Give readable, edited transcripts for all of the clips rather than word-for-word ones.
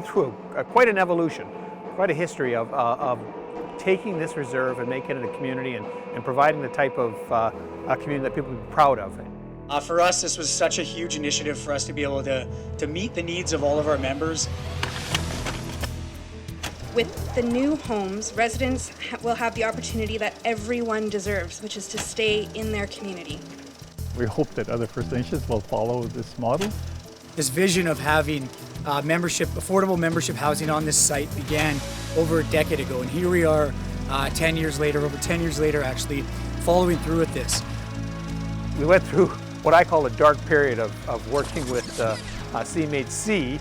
through quite an evolution, quite a history of taking this reserve and making it a community and providing the type of community that people would be proud of. For us, this was such a huge initiative for us to be able to meet the needs of all of our members. With the new homes, residents will have the opportunity that everyone deserves, which is to stay in their community. We hope that other First Nations will follow this model. This vision of having affordable membership housing on this site began over a decade ago, and here we are 10 years later, over 10 years later actually, following through with this. We went through what I call a dark period of working with CMHC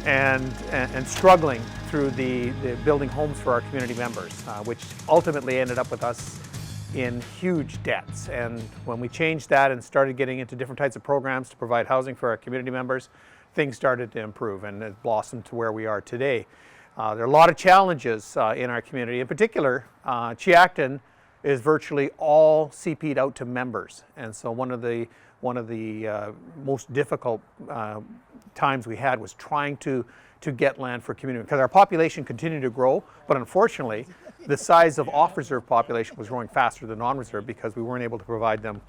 and struggling through the building homes for our community members, which ultimately ended up with us in huge debts. And when we changed that and started getting into different types of programs to provide housing for our community members, things started to improve and it blossomed to where we are today. There are a lot of challenges in our community. In particular, Chiacton is virtually all CP'd out to members. And so one of the most difficult times we had was trying to get land for community, because our population continued to grow, but unfortunately the size of off-reserve population was growing faster than non-reserve because we weren't able to provide them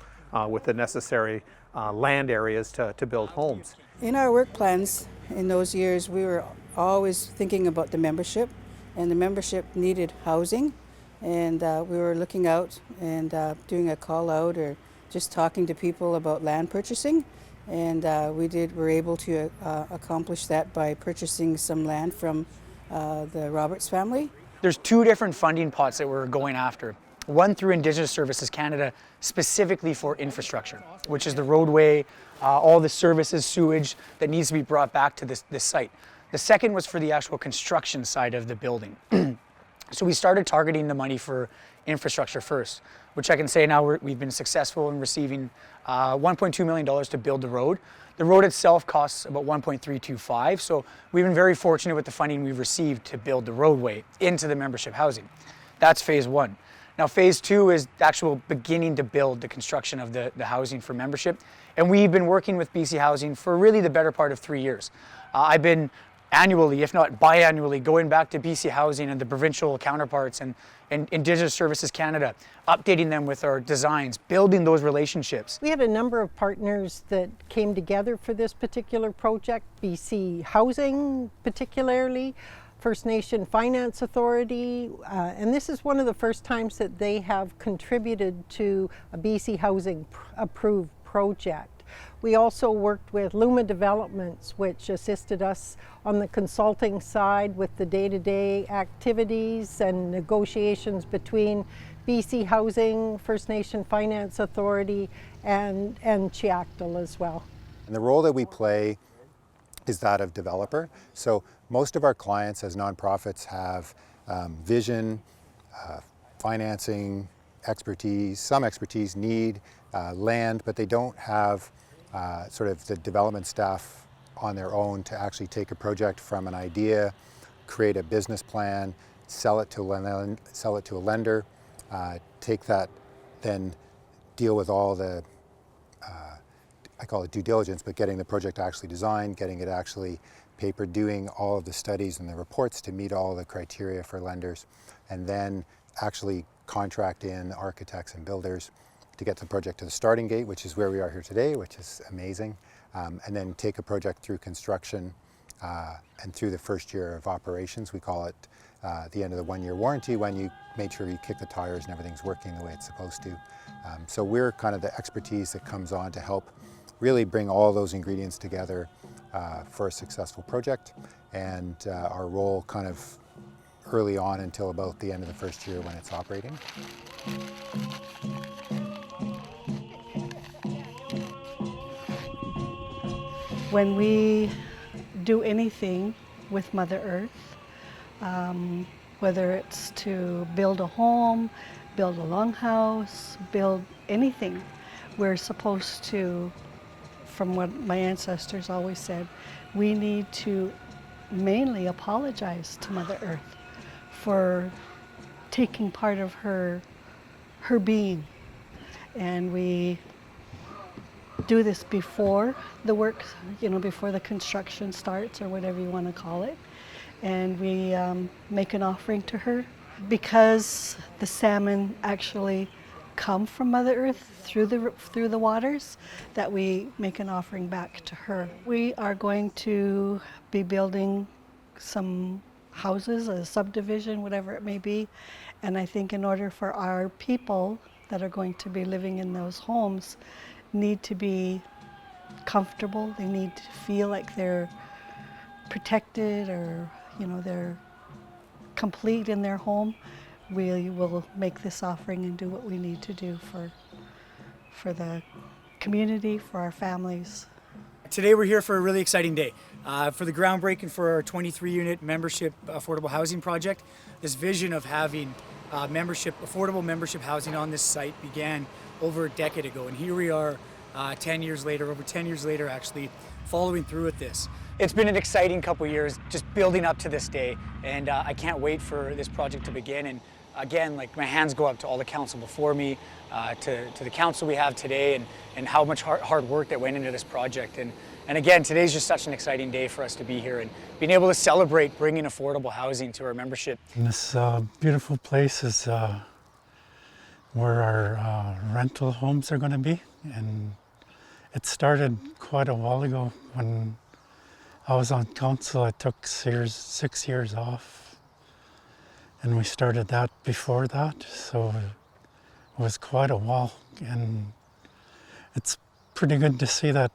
with the necessary land areas to build homes. In our work plans in those years, we were always thinking about the membership, and the membership needed housing, and we were looking out and doing a call out or just talking to people about land purchasing, and we were able to accomplish that by purchasing some land from the Roberts family. There's two different funding pots that we're going after. One through Indigenous Services Canada, specifically for infrastructure, which is the roadway, all the services, sewage that needs to be brought back to this site. The second was for the actual construction side of the building. So we started targeting the money for infrastructure first, which I can say now we've been successful in receiving $1.2 million to build the road. The road itself costs about $1.325, so we've been very fortunate with the funding we've received to build the roadway into the membership housing. That's phase one. Now phase two is the actual beginning to build the construction of the housing for membership, and we've been working with BC Housing for really the better part of 3 years. I've been annually, if not biannually, going back to BC Housing and the provincial counterparts and Indigenous Services Canada, updating them with our designs, building those relationships. We had a number of partners that came together for this particular project, BC Housing particularly, First Nation Finance Authority, and this is one of the first times that they have contributed to a BC Housing approved project. We also worked with Luma Developments, which assisted us on the consulting side with the day-to-day activities and negotiations between BC Housing, First Nation Finance Authority, and Chiactal as well. And the role that we play is that of developer. So most of our clients as nonprofits have vision, financing, expertise, some expertise, need land, but they don't have sort of the development staff on their own to actually take a project from an idea, create a business plan, sell it to a lender, take that, then deal with all the, I call it due diligence, but getting the project actually designed, getting it actually papered, doing all of the studies and the reports to meet all the criteria for lenders, and then actually contract in architects and builders to get the project to the starting gate, which is where we are here today, which is amazing, and then take a project through construction and through the first year of operations. We call it the end of the 1-year warranty, when you made sure you kick the tires and everything's working the way it's supposed to. So we're kind of the expertise that comes on to help really bring all those ingredients together for a successful project, and our role kind of early on until about the end of the first year when it's operating. When we do anything with Mother Earth, whether it's to build a home, build a longhouse, build anything, we're supposed to, from what my ancestors always said, we need to mainly apologize to Mother Earth for taking part of her being. And we do this before the work, before the construction starts or whatever you want to call it. and we make an offering to her. Because the salmon actually come from Mother Earth through the waters, that we make an offering back to her. We are going to be building some houses, a subdivision, whatever it may be, and I think in order for our people that are going to be living in those homes need to be comfortable, they need to feel like they're protected, or they're complete in their home, we will make this offering and do what we need to do for the community, for our families. Today we're here for a really exciting day. For the groundbreaking for our 23-unit membership affordable housing project. This vision of having affordable membership housing on this site began over a decade ago, and here we are 10 years later, over 10 years later actually, following through with this. It's been an exciting couple years just building up to this day, and I can't wait for this project to begin. And again, like, my hands go up to all the council before me, to the council we have today, and how much hard work that went into this project. And again, today's just such an exciting day for us to be here and being able to celebrate bringing affordable housing to our membership. And this beautiful place is where our rental homes are going to be, and it started quite a while ago. When I was on council, I took 6 years off, and we started that before that, so it was quite a while, and it's pretty good to see that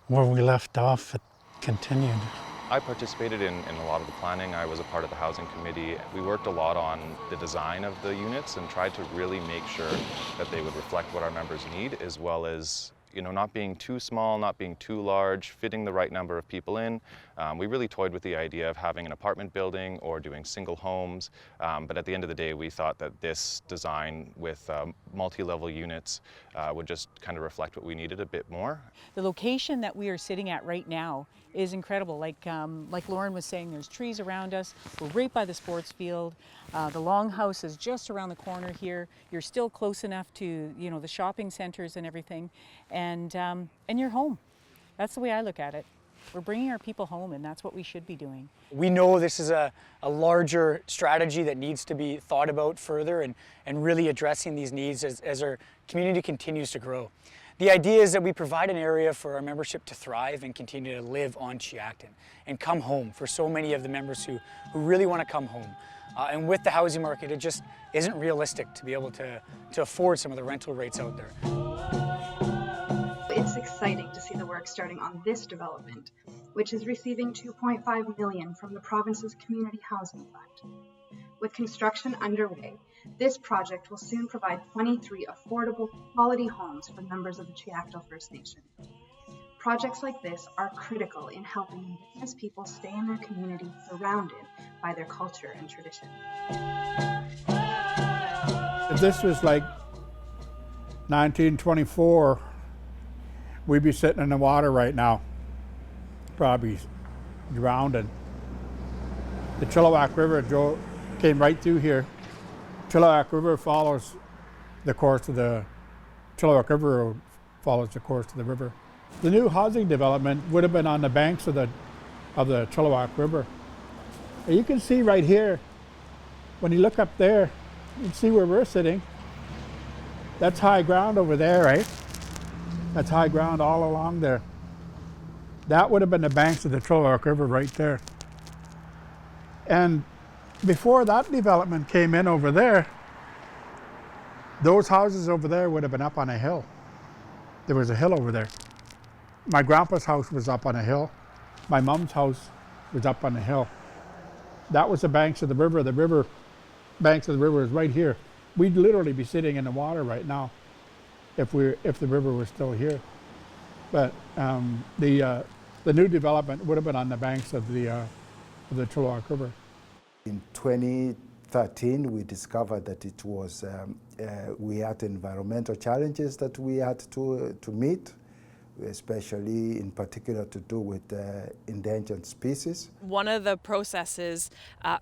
where we left off, it continued. I participated in a lot of the planning. I was a part of the housing committee. We worked a lot on the design of the units and tried to really make sure that they would reflect what our members need, as well as not being too small, not being too large, fitting the right number of people in. We really toyed with the idea of having an apartment building or doing single homes, but at the end of the day, we thought that this design with multi-level units would just kind of reflect what we needed a bit more. The location that we are sitting at right now is incredible. Like Lauren was saying, there's trees around us. We're right by the sports field. The Longhouse is just around the corner here. You're still close enough to the shopping centers and everything, and you're home. That's the way I look at it. We're bringing our people home, and that's what we should be doing. We know this is a larger strategy that needs to be thought about further, and really addressing these needs as our community continues to grow. The idea is that we provide an area for our membership to thrive and continue to live on Chiacton and come home for so many of the members who really want to come home. And with the housing market, it just isn't realistic to be able to afford some of the rental rates out there. It's exciting to see the work starting on this development, which is receiving $2.5 million from the province's Community Housing Fund. With construction underway, this project will soon provide 23 affordable, quality homes for members of the Chiacto First Nation. Projects like this are critical in helping Indigenous people stay in their community surrounded by their culture and tradition. If this was like 1924, we'd be sitting in the water right now, probably drowning. The Chilliwack River came right through here. Chilliwack River follows the course of the Chilliwack River follows the course of the river. The new housing development would have been on the banks of the Chilliwack River. And you can see right here, when you look up there, you can see where we're sitting. That's high ground over there, right? That's high ground all along there. That would have been the banks of the Chilliwack River right there. And before that development came in over there, those houses over there would have been up on a hill. There was a hill over there. My grandpa's house was up on a hill. My mom's house was up on a hill. That was the banks of the river. The river, banks of the river is right here. We'd literally be sitting in the water right now if the river was still here. But the new development would have been on the banks of the Chilliwack River. In 2013, we discovered that it was we had environmental challenges that we had to meet, especially in particular to do with endangered species. One of the processes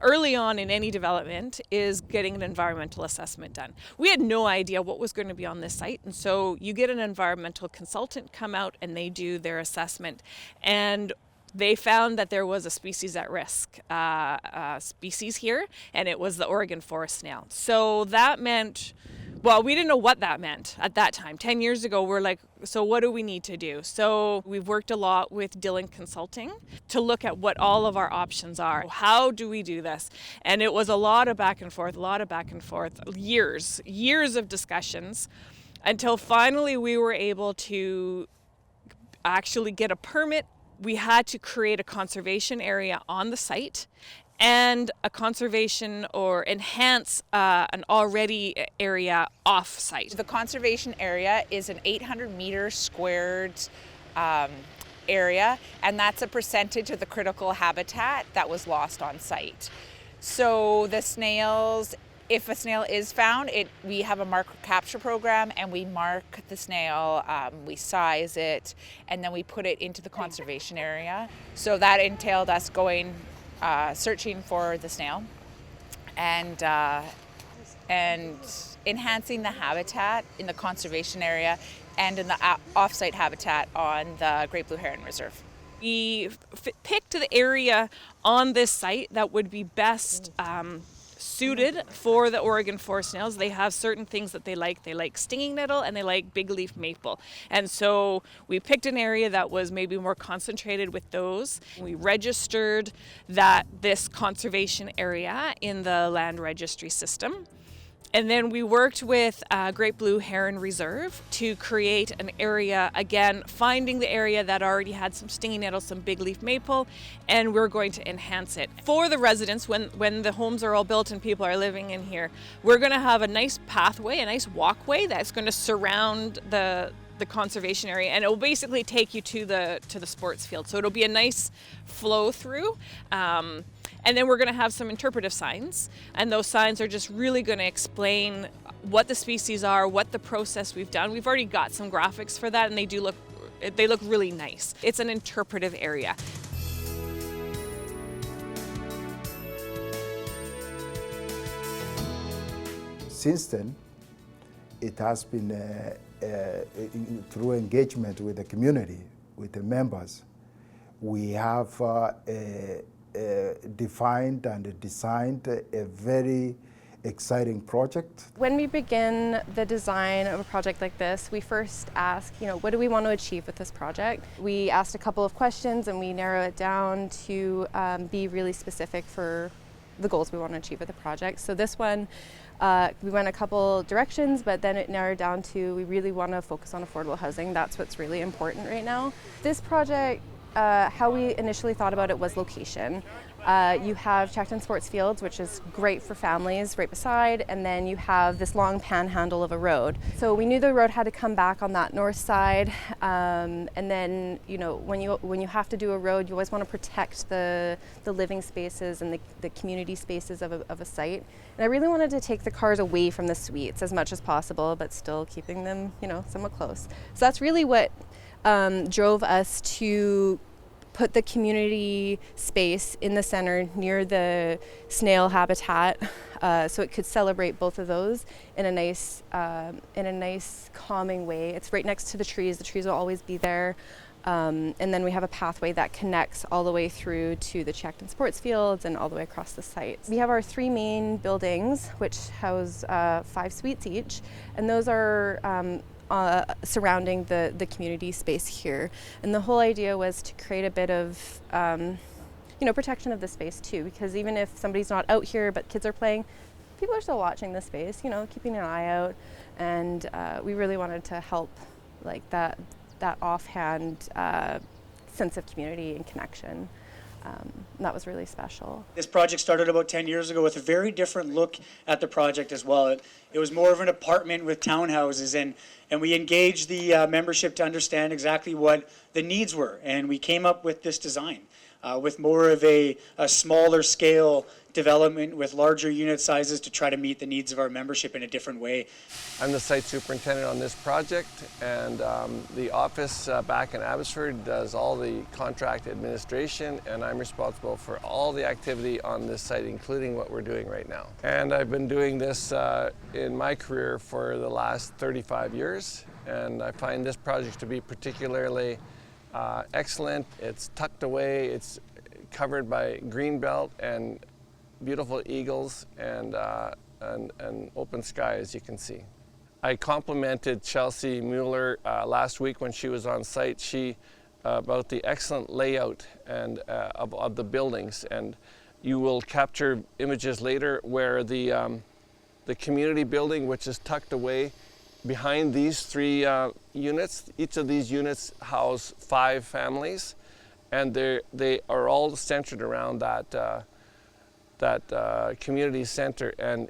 early on in any development is getting an environmental assessment done. We had no idea what was going to be on this site, and so you get an environmental consultant come out and they do their assessment. And they found that there was a species at risk species here, and it was the Oregon forest snail. So that meant, well, we didn't know what that meant at that time. 10 years ago, we're like, so what do we need to do? So we've worked a lot with Dillon Consulting to look at what all of our options are. How do we do this? And it was a lot of back and forth, years of discussions, until finally we were able to actually get a permit. We had to create a conservation area on the site and a conservation or enhance an already area off-site. The conservation area is an 800-meter squared area, and that's a percentage of the critical habitat that was lost on site. So the snails, if a snail is found, we have a marker capture program, and we mark the snail, we size it, and then we put it into the conservation area. So that entailed us going searching for the snail and enhancing the habitat in the conservation area and in the off-site habitat on the Great Blue Heron Reserve. We picked the area on this site that would be best suited for the Oregon forest snails. They have certain things that they like. They like stinging nettle and they like big leaf maple. And so we picked an area that was maybe more concentrated with those. We registered this conservation area in the land registry system. And then we worked with Great Blue Heron Reserve to create an area, again, finding the area that already had some stinging nettle, some big leaf maple, and we're going to enhance it. For the residents, when the homes are all built and people are living in here, we're going to have a nice pathway, a nice walkway that's going to surround the conservation area, and it will basically take you to the sports field. So it'll be a nice flow through. And then we're going to have some interpretive signs, and those signs are just really going to explain what the species are, what the process we've done. We've already got some graphics for that, and they look really nice. It's an interpretive area. Since then, it has been through engagement with the community, with the members, we have defined and designed a very exciting project. When we begin the design of a project like this, we first ask, what do we want to achieve with this project? We asked a couple of questions and we narrow it down to be really specific for the goals we want to achieve with the project. So this one, we went a couple directions, but then it narrowed down to we really want to focus on affordable housing. That's what's really important right now. This project, how we initially thought about it was location. You have Chacton Sports Fields, which is great for families right beside, and then you have this long panhandle of a road. So we knew the road had to come back on that north side, and then when you have to do a road, you always want to protect the living spaces and the community spaces of a site. And I really wanted to take the cars away from the suites as much as possible, but still keeping them somewhat close. So that's really what drove us to put the community space in the center near the snail habitat, so it could celebrate both of those in a nice calming way. It's right next to the trees. The trees will always be there. And then we have a pathway that connects all the way through to the Chacton Sports Fields and all the way across the site. We have our 3 main buildings, which house 5 suites each, and those are surrounding the community space here. And the whole idea was to create a bit of protection of the space too, because even if somebody's not out here but kids are playing, people are still watching the space, keeping an eye out. And we really wanted to help like that offhand sense of community and connection. And that was really special. This project started about 10 years ago with a very different look at the project as well. It was more of an apartment with townhouses, and we engaged the membership to understand exactly what the needs were, and we came up with this design with more of a smaller scale development with larger unit sizes to try to meet the needs of our membership in a different way. I'm the site superintendent on this project, and the office back in Abbotsford does all the contract administration, and I'm responsible for all the activity on this site, including what we're doing right now. And I've been doing this in my career for the last 35 years, and I find this project to be particularly excellent. It's tucked away. It's covered by green belt and beautiful eagles and open sky, as you can see. I complimented Chelsea Mueller last week when she was on site. About the excellent layout and of the buildings, and you will capture images later where the community building, which is tucked away behind these 3 units. Each of these units house 5 families, and they are all centered around that community center. And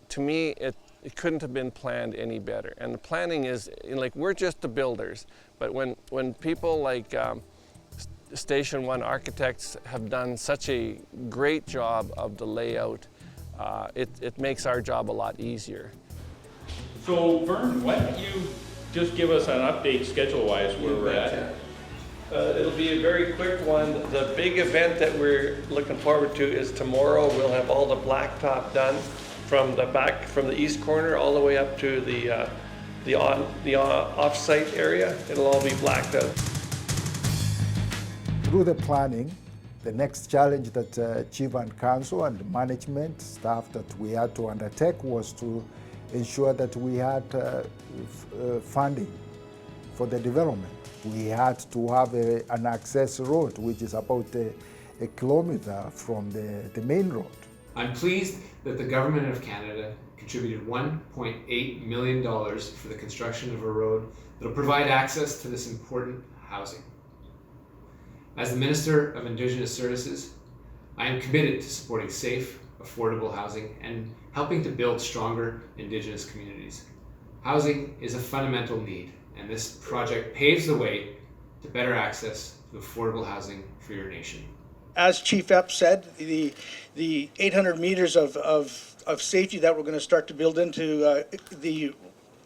to me, it couldn't have been planned any better. And the planning is, like, we're just the builders, but when people like Station 1 architects have done such a great job of the layout, it makes our job a lot easier. So Vern, why don't you just give us an update schedule-wise where we're at? It'll be a very quick one. The big event that we're looking forward to is tomorrow. We'll have all the blacktop done from the east corner all the way up to the off-site area. It'll all be blacked out. Through the planning, the next challenge that Chief and Council and management staff that we had to undertake was to ensure that we had funding for the development. We had to have an access road, which is about a kilometer from the main road. I'm pleased that the Government of Canada contributed $1.8 million for the construction of a road that will provide access to this important housing. As the Minister of Indigenous Services, I am committed to supporting safe, affordable housing and helping to build stronger Indigenous communities. Housing is a fundamental need, and this project paves the way to better access to affordable housing for your nation. As Chief Epp said, the 800 meters of safety that we're going to start to build into the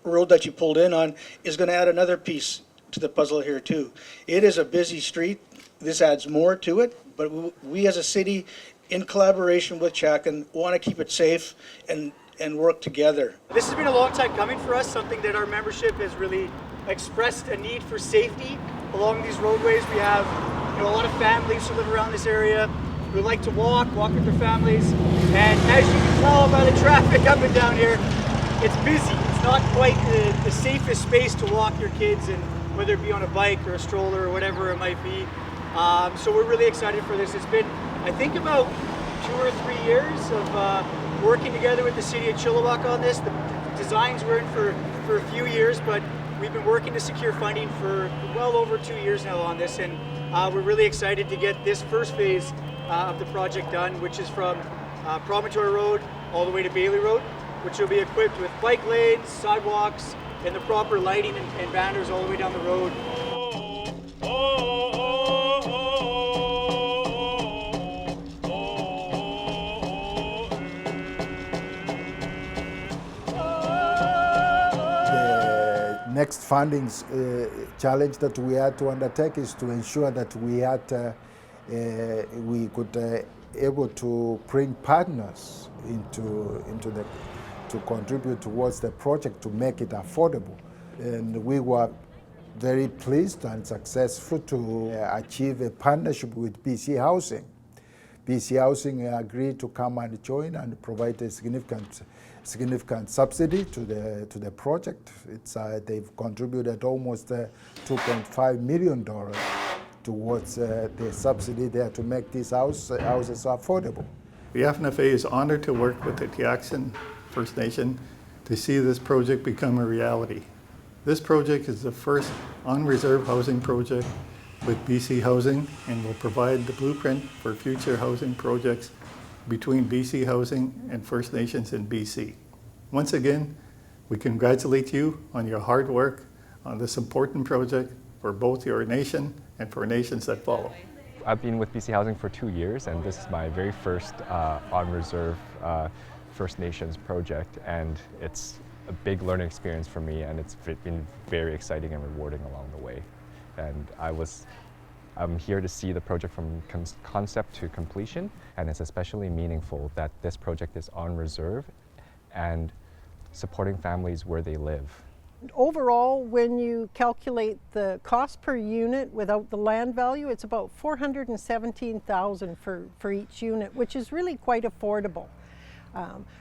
road that you pulled in on is going to add another piece to the puzzle here too. It is a busy street. This adds more to it, but we as a city, in collaboration with Chacan, want to keep it safe and work together. This has been a long time coming for us, something that our membership has really expressed a need for safety along these roadways. We have a lot of families who live around this area who like to walk with their families, and as you can tell by the traffic up and down here, it's busy. It's not quite the safest space to walk your kids, and whether it be on a bike or a stroller or whatever it might be. So we're really excited for this. It's been, I think, about 2 or 3 years of working together with the city of Chilliwack on this. The designs were in for a few years, but we've been working to secure funding for well over 2 years now on this, and we're really excited to get this first phase of the project done, which is from Promontory Road all the way to Bailey Road, which will be equipped with bike lanes, sidewalks, and the proper lighting and banners all the way down the road. Next funding challenge that we had to undertake is to ensure that we could able to bring partners to contribute towards the project to make it affordable. And we were very pleased and successful to achieve a partnership with BC Housing. BC Housing agreed to come and join and provide a significant subsidy to the project. They've contributed almost $2.5 million towards the subsidy there to make these houses affordable. The FNFA is honored to work with the Tiaxan First Nation to see this project become a reality. This project is the first on-reserve housing project with BC Housing and will provide the blueprint for future housing projects between BC Housing and First Nations in BC. Once again, we congratulate you on your hard work on this important project for both your nation and for nations that follow. I've been with BC Housing for 2 years, and this is my very first on-reserve First Nations project, and it's a big learning experience for me, and it's been very exciting and rewarding along the way. And I'm here to see the project from concept to completion, and it's especially meaningful that this project is on reserve and supporting families where they live. Overall, when you calculate the cost per unit without the land value, it's about $417,000 for each unit, which is really quite affordable.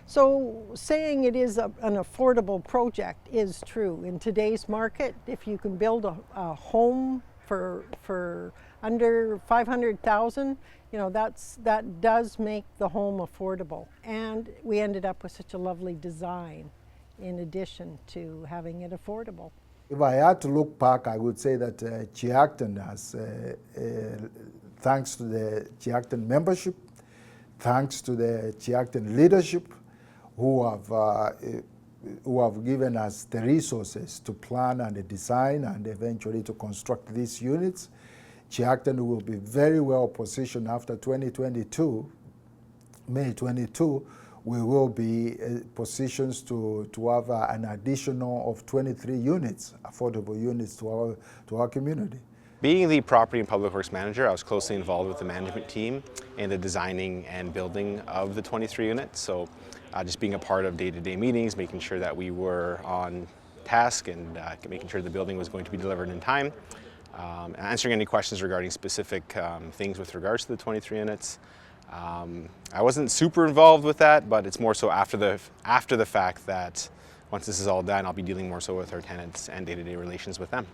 So saying it is an affordable project is true. In today's market, if you can build a home for under $500,000, you know, that does make the home affordable. And we ended up with such a lovely design in addition to having it affordable. If I had to look back, I would say that Cheacton has, thanks to the Cheacton membership, thanks to the Cheacton leadership, who have given us the resources to plan and design and eventually to construct these units, Cheacton will be very well positioned after 2022, May 22. We will be positioned to have an additional of 23 units, affordable units to our community. Being the property and public works manager, I was closely involved with the management team in the designing and building of the 23 units. So just being a part of day-to-day meetings, making sure that we were on task and making sure the building was going to be delivered in time. Answering any questions regarding specific things with regards to the 23 units. I wasn't super involved with that, but it's more so after the fact that once this is all done, I'll be dealing more so with our tenants and day-to-day relations with them.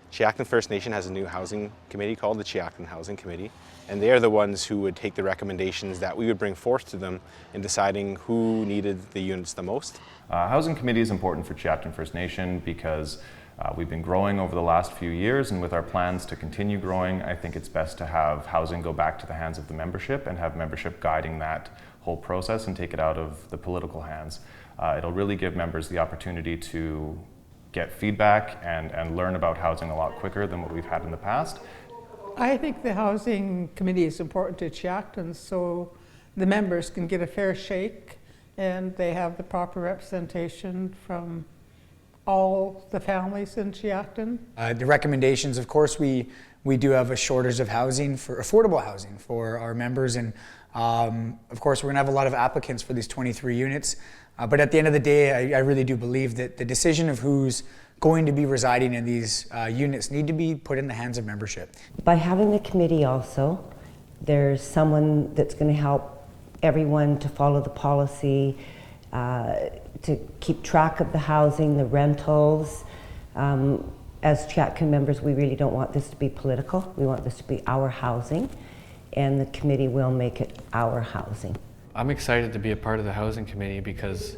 Cheacton First Nation has a new housing committee called the Cheacton Housing Committee, and they are the ones who would take the recommendations that we would bring forth to them in deciding who needed the units the most. Housing committee is important for Cheacton First Nation because we've been growing over the last few years, and with our plans to continue growing, I think it's best to have housing go back to the hands of the membership and have membership guiding that whole process and take it out of the political hands. It'll really give members the opportunity to get feedback and learn about housing a lot quicker than what we've had in the past. I think the housing committee is important to Cheacton so the members can get a fair shake and they have the proper representation from all the families in Cheacton. The recommendations, of course, we do have a shortage of housing, for affordable housing for our members, and of course we're going to have a lot of applicants for these 23 units. But at the end of the day, I really do believe that the decision of who's going to be residing in these units need to be put in the hands of membership. By having the committee also, there's someone that's going to help everyone to follow the policy, to keep track of the housing, the rentals. As Cheacton members, we really don't want this to be political. We want this to be our housing, and the committee will make it our housing. I'm excited to be a part of the housing committee because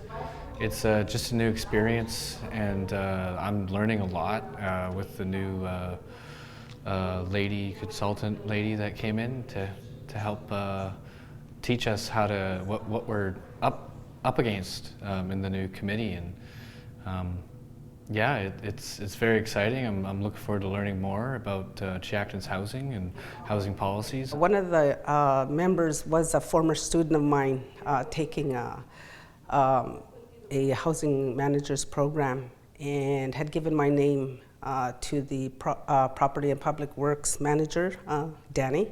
it's just a new experience, and I'm learning a lot with the new consultant lady that came in to help teach us how to what we're up against in the new committee, and yeah, it's very exciting. I'm looking forward to learning more about Cheacton's housing and housing policies. One of the members was a former student of mine taking a housing manager's program, and had given my name to the property and public works manager, Danny.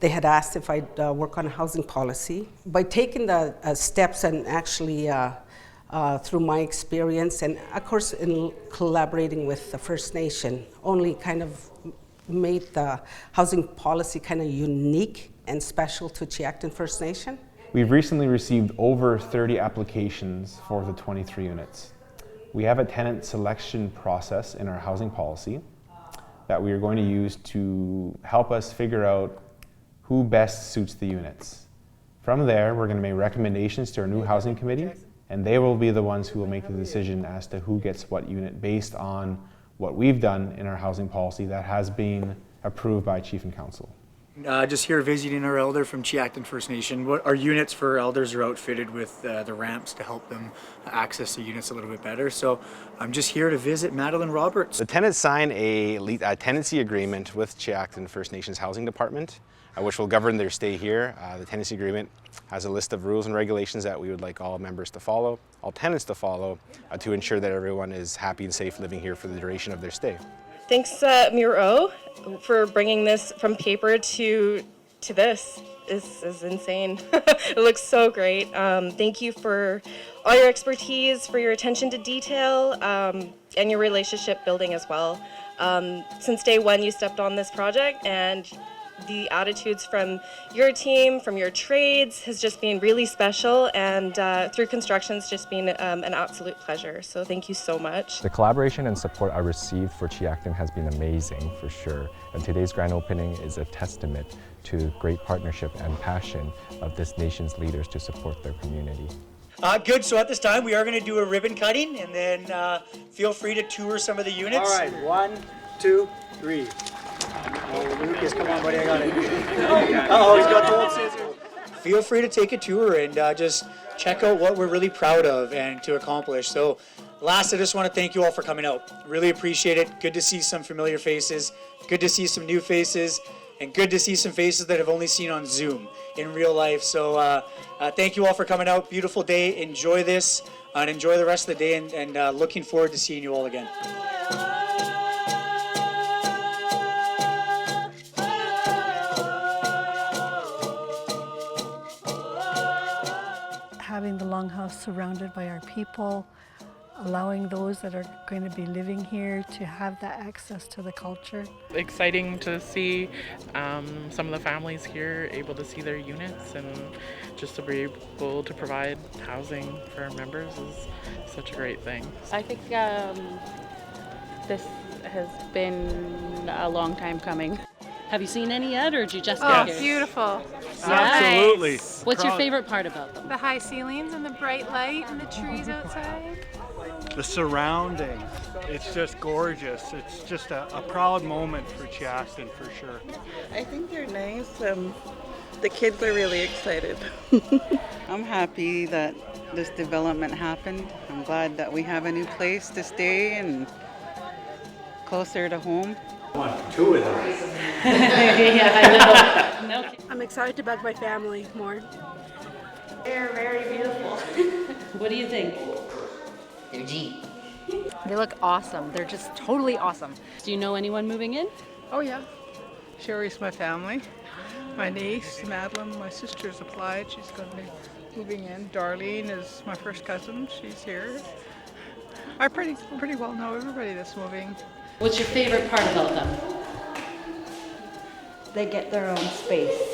They had asked if I'd work on a housing policy. By taking the steps and actually through my experience, and of course in collaborating with the First Nation, only kind of made the housing policy kind of unique and special to Cheacton First Nation. We've recently received over 30 applications for the 23 units. We have a tenant selection process in our housing policy that we are going to use to help us figure out who best suits the units. From there, we're going to make recommendations to our new housing committee, and they will be the ones who will make the decision as to who gets what unit based on what we've done in our housing policy that has been approved by Chief and Council. Just here visiting our elder from Cheacton First Nation. Our units for elders are outfitted with the ramps to help them access the units a little bit better. So I'm just here to visit Madeline Roberts. The tenants sign a tenancy agreement with Cheacton First Nations Housing Department, which will govern their stay here. The tenancy agreement has a list of rules and regulations that we would like all members to follow, all tenants to follow, to ensure that everyone is happy and safe living here for the duration of their stay. Thanks, Miro, for bringing this from paper to this. is insane. It looks so great. Thank you for all your expertise, for your attention to detail, and your relationship building as well. Since day one, you stepped on this project, and the attitudes from your team, from your trades, has just been really special, and through construction, it's just been an absolute pleasure. So thank you so much. The collaboration and support I received for Chiacton has been amazing, for sure. And today's grand opening is a testament to great partnership and passion of this nation's leaders to support their community. Good, so at this time we are going to do a ribbon cutting, and then feel free to tour some of the units. All right, 1, 2, 3. Oh, Lucas, come on, buddy, I got it. Uh-oh, he's got the old scissors. Feel free to take a tour and just check out what we're really proud of and to accomplish. So last, I just want to thank you all for coming out. Really appreciate it. Good to see some familiar faces, good to see some new faces, and good to see some faces that I've only seen on Zoom in real life. So thank you all for coming out. Beautiful day. Enjoy this and enjoy the rest of the day, and looking forward to seeing you all again. Having the Longhouse surrounded by our people, allowing those that are going to be living here to have that access to the culture. Exciting to see some of the families here able to see their units, and just to be able to provide housing for our members is such a great thing. I think this has been a long time coming. Have you seen any yet, or did you just Oh, get here? beautiful. Absolutely. Nice. What's your favorite part about them? The high ceilings and the bright light and the trees outside. The surrounding, it's just gorgeous. It's just a proud moment for Chiacton, for sure. I think they're nice. The kids are really excited. I'm happy that this development happened. I'm glad that we have a new place to stay and closer to home. I want 2 of them. Yeah, I know. I'm excited about my family more. They're very beautiful. What do you think? They look awesome. They're just totally awesome. Do you know anyone moving in? Oh yeah. Sherry's my family. My niece, Madeline, my sister's applied. She's going to be moving in. Darlene is my first cousin. She's here. I pretty well know everybody that's moving. What's your favorite part about them? They get their own space.